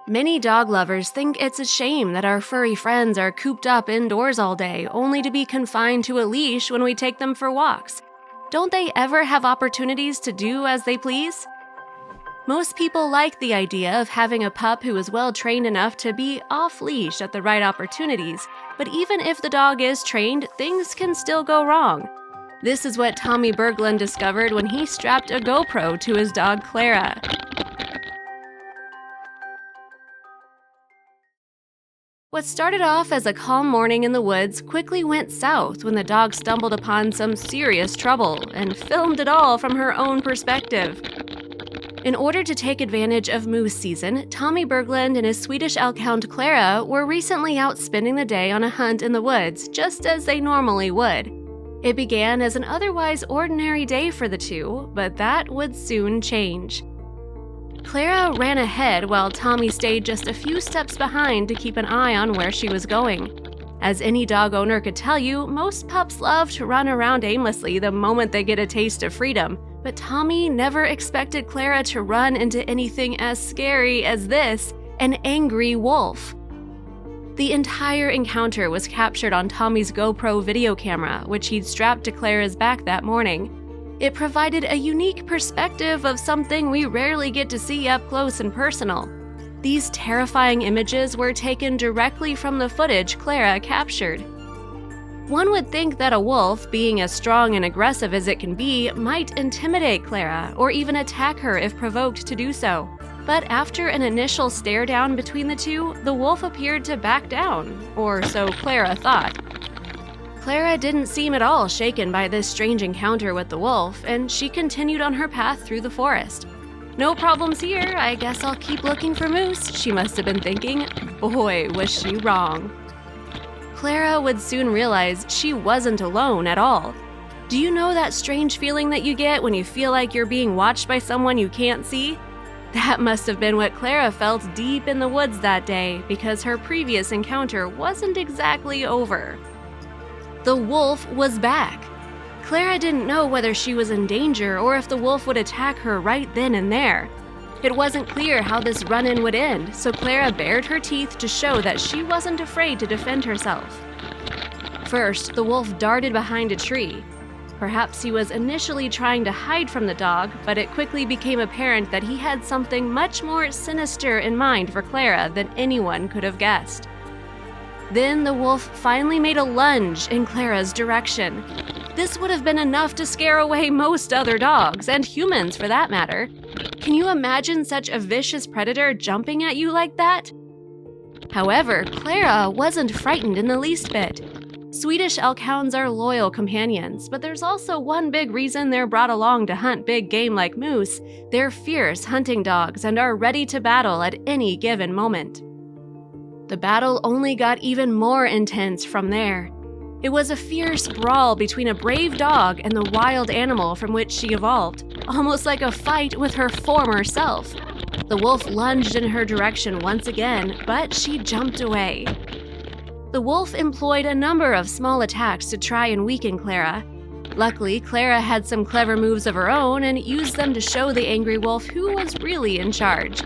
Many dog lovers think it's a shame that our furry friends are cooped up indoors all day, only to be confined to a leash when we take them for walks. Don't they ever have opportunities to do as they please? Most people like the idea of having a pup who is well trained enough to be off-leash at the right opportunities, but even if the dog is trained, things can still go wrong. This is what Tommy Berglund discovered when he strapped a GoPro to his dog Klara. What started off as a calm morning in the woods quickly went south when the dog stumbled upon some serious trouble and filmed it all from her own perspective. In order to take advantage of moose season, Tommy Berglund and his Swedish elkhound Klara were recently out spending the day on a hunt in the woods, just as they normally would. It began as an otherwise ordinary day for the two, but that would soon change. Klara ran ahead while Tommy stayed just a few steps behind to keep an eye on where she was going. As any dog owner could tell you, most pups love to run around aimlessly the moment they get a taste of freedom, but Tommy never expected Klara to run into anything as scary as this, an angry wolf. The entire encounter was captured on Tommy's GoPro video camera, which he'd strapped to Klara's back that morning. It provided a unique perspective of something we rarely get to see up close and personal. These terrifying images were taken directly from the footage Klara captured. One would think that a wolf, being as strong and aggressive as it can be, might intimidate Klara or even attack her if provoked to do so. But after an initial stare down between the two, the wolf appeared to back down, or so Klara thought. Klara didn't seem at all shaken by this strange encounter with the wolf, and she continued on her path through the forest. No problems here, I guess I'll keep looking for moose, she must have been thinking. Boy, was she wrong. Klara would soon realize she wasn't alone at all. Do you know that strange feeling that you get when you feel like you're being watched by someone you can't see? That must have been what Klara felt deep in the woods that day, because her previous encounter wasn't exactly over. The wolf was back. Klara didn't know whether she was in danger or if the wolf would attack her right then and there. It wasn't clear how this run-in would end, so Klara bared her teeth to show that she wasn't afraid to defend herself. First, the wolf darted behind a tree. Perhaps he was initially trying to hide from the dog, but it quickly became apparent that he had something much more sinister in mind for Klara than anyone could have guessed. Then the wolf finally made a lunge in Klara's direction. This would have been enough to scare away most other dogs, and humans for that matter. Can you imagine such a vicious predator jumping at you like that? However, Klara wasn't frightened in the least bit. Swedish elkhounds are loyal companions, but there's also one big reason they're brought along to hunt big game like moose. They're fierce hunting dogs and are ready to battle at any given moment. The battle only got even more intense from there. It was a fierce brawl between a brave dog and the wild animal from which she evolved, almost like a fight with her former self. The wolf lunged in her direction once again, but she jumped away. The wolf employed a number of small attacks to try and weaken Klara. Luckily, Klara had some clever moves of her own and used them to show the angry wolf who was really in charge.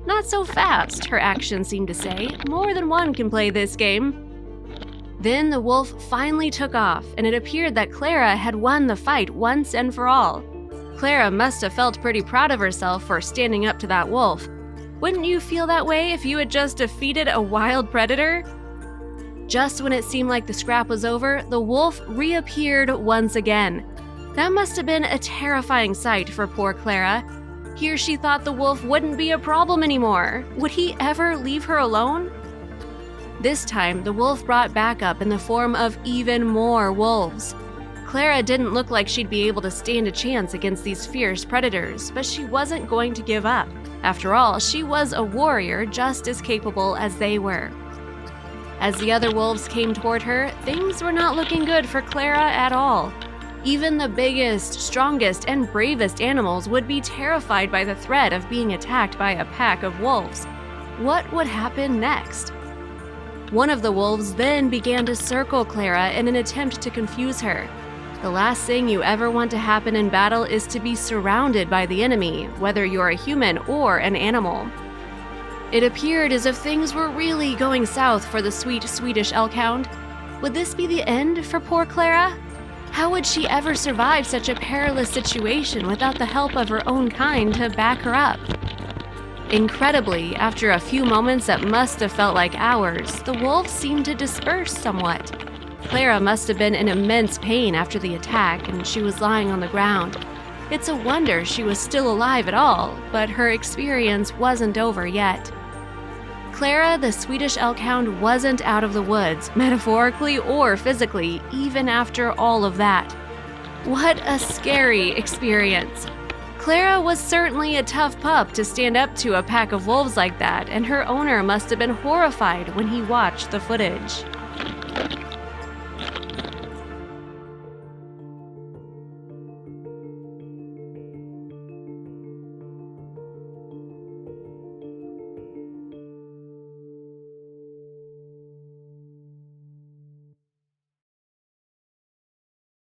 Not so fast, her actions seemed to say. More than one can play this game. Then the wolf finally took off, and it appeared that Klara had won the fight once and for all. Klara must have felt pretty proud of herself for standing up to that wolf. Wouldn't you feel that way if you had just defeated a wild predator? Just when it seemed like the scrap was over, the wolf reappeared once again. That must have been a terrifying sight for poor Klara. Here she thought the wolf wouldn't be a problem anymore. Would he ever leave her alone? This time, the wolf brought backup in the form of even more wolves. Klara didn't look like she'd be able to stand a chance against these fierce predators, but she wasn't going to give up. After all, she was a warrior just as capable as they were. As the other wolves came toward her, things were not looking good for Klara at all. Even the biggest, strongest, and bravest animals would be terrified by the threat of being attacked by a pack of wolves. What would happen next? One of the wolves then began to circle Klara in an attempt to confuse her. The last thing you ever want to happen in battle is to be surrounded by the enemy, whether you're a human or an animal. It appeared as if things were really going south for the sweet Swedish elkhound. Would this be the end for poor Klara? How would she ever survive such a perilous situation without the help of her own kind to back her up? Incredibly, after a few moments that must have felt like hours, the wolves seemed to disperse somewhat. Klara must have been in immense pain after the attack, and she was lying on the ground. It's a wonder she was still alive at all, but her experience wasn't over yet. Klara, the Swedish elkhound, wasn't out of the woods, metaphorically or physically, even after all of that. What a scary experience. Klara was certainly a tough pup to stand up to a pack of wolves like that, and her owner must have been horrified when he watched the footage.